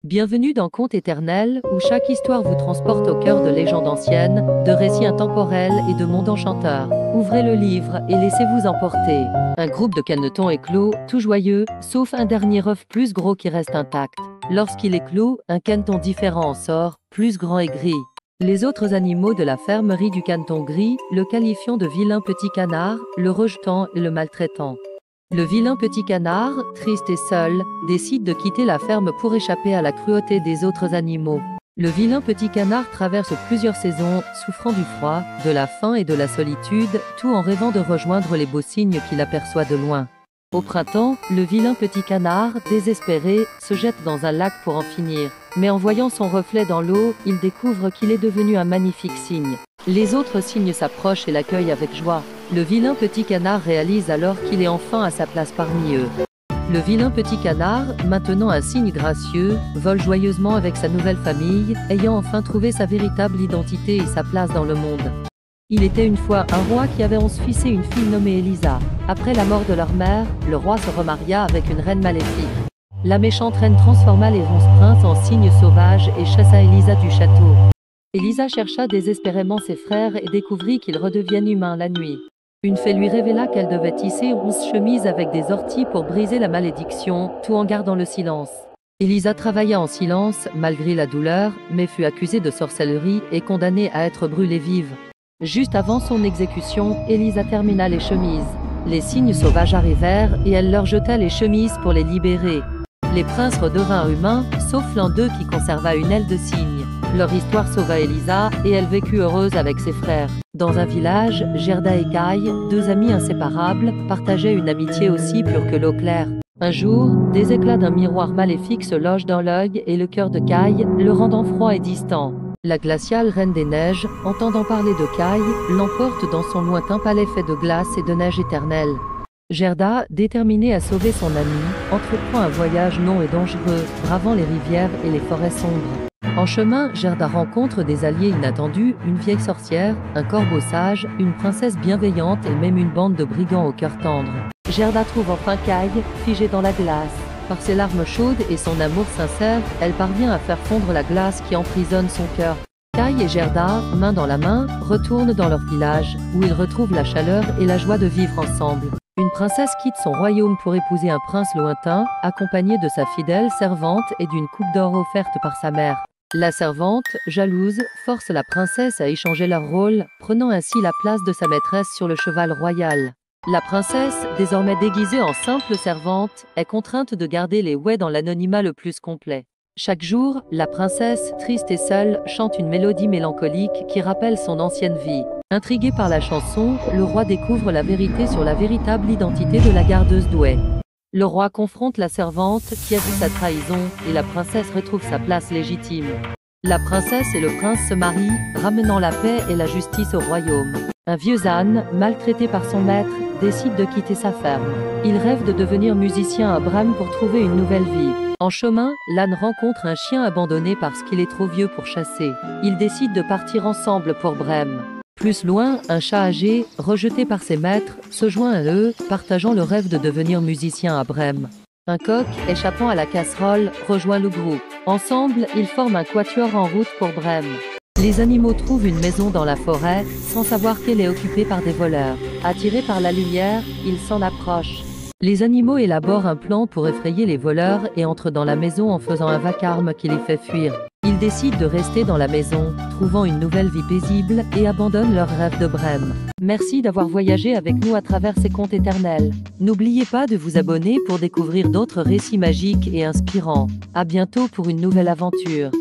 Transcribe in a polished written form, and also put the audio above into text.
Bienvenue dans Contes éternels, où chaque histoire vous transporte au cœur de légendes anciennes, de récits intemporels et de mondes enchanteurs. Ouvrez le livre et laissez-vous emporter. Un groupe de canetons éclot, tout joyeux, sauf un dernier œuf plus gros qui reste intact. Lorsqu'il éclot, un caneton différent en sort, plus grand et gris. Les autres animaux de la ferme rient du caneton gris, le qualifiant de vilain petit canard, le rejetant et le maltraitant. Le vilain petit canard, triste et seul, décide de quitter la ferme pour échapper à la cruauté des autres animaux. Le vilain petit canard traverse plusieurs saisons, souffrant du froid, de la faim et de la solitude, tout en rêvant de rejoindre les beaux signes qu'il aperçoit de loin. Au printemps, le vilain petit canard, désespéré, se jette dans un lac pour en finir. Mais en voyant son reflet dans l'eau, il découvre qu'il est devenu un magnifique cygne. Les autres cygnes s'approchent et l'accueillent avec joie. Le vilain petit canard réalise alors qu'il est enfin à sa place parmi eux. Le vilain petit canard, maintenant un cygne gracieux, vole joyeusement avec sa nouvelle famille, ayant enfin trouvé sa véritable identité et sa place dans le monde. Il était une fois un roi qui avait 11 fils et une fille nommée Elisa. Après la mort de leur mère, le roi se remaria avec une reine maléfique. La méchante reine transforma les 11 princes en cygnes sauvages et chassa Elisa du château. Elisa chercha désespérément ses frères et découvrit qu'ils redeviennent humains la nuit. Une fée lui révéla qu'elle devait tisser 11 chemises avec des orties pour briser la malédiction, tout en gardant le silence. Elisa travailla en silence, malgré la douleur, mais fut accusée de sorcellerie et condamnée à être brûlée vive. Juste avant son exécution, Elisa termina les chemises. Les cygnes sauvages arrivèrent et elle leur jeta les chemises pour les libérer. Les princes redevinrent humains, sauf l'un d'eux qui conserva une aile de cygne. Leur histoire sauva Elisa et elle vécut heureuse avec ses frères. Dans un village, Gerda et Kai, deux amis inséparables, partageaient une amitié aussi pure que l'eau claire. Un jour, des éclats d'un miroir maléfique se logent dans l'œil et le cœur de Kai, le rendant froid et distant. La glaciale reine des neiges, entendant parler de Kai, l'emporte dans son lointain palais fait de glace et de neige éternelle. Gerda, déterminée à sauver son ami, entreprend un voyage long et dangereux, bravant les rivières et les forêts sombres. En chemin, Gerda rencontre des alliés inattendus, une vieille sorcière, un corbeau sage, une princesse bienveillante et même une bande de brigands au cœur tendre. Gerda trouve enfin Kai, figé dans la glace. Par ses larmes chaudes et son amour sincère, elle parvient à faire fondre la glace qui emprisonne son cœur. Kai et Gerda, main dans la main, retournent dans leur village, où ils retrouvent la chaleur et la joie de vivre ensemble. Une princesse quitte son royaume pour épouser un prince lointain, accompagné de sa fidèle servante et d'une coupe d'or offerte par sa mère. La servante, jalouse, force la princesse à échanger leur rôle, prenant ainsi la place de sa maîtresse sur le cheval royal. La princesse, désormais déguisée en simple servante, est contrainte de garder les ouais dans l'anonymat le plus complet. Chaque jour, la princesse, triste et seule, chante une mélodie mélancolique qui rappelle son ancienne vie. Intrigué par la chanson, le roi découvre la vérité sur la véritable identité de la gardeuse d'ouais. Le roi confronte la servante qui a vu sa trahison et la princesse retrouve sa place légitime. La princesse et le prince se marient, ramenant la paix et la justice au royaume. Un vieux âne, maltraité par son maître, décide de quitter sa ferme. Il rêve de devenir musicien à Brême pour trouver une nouvelle vie. En chemin, l'âne rencontre un chien abandonné parce qu'il est trop vieux pour chasser. Ils décident de partir ensemble pour Brême. Plus loin, un chat âgé, rejeté par ses maîtres, se joint à eux, partageant le rêve de devenir musicien à Brême. Un coq, échappant à la casserole, rejoint le groupe. Ensemble, ils forment un quatuor en route pour Brême. Les animaux trouvent une maison dans la forêt, sans savoir qu'elle est occupée par des voleurs. Attirés par la lumière, ils s'en approchent. Les animaux élaborent un plan pour effrayer les voleurs et entrent dans la maison en faisant un vacarme qui les fait fuir. Ils décident de rester dans la maison, trouvant une nouvelle vie paisible et abandonnent leur rêve de Brême. Merci d'avoir voyagé avec nous à travers ces contes éternels. N'oubliez pas de vous abonner pour découvrir d'autres récits magiques et inspirants. À bientôt pour une nouvelle aventure.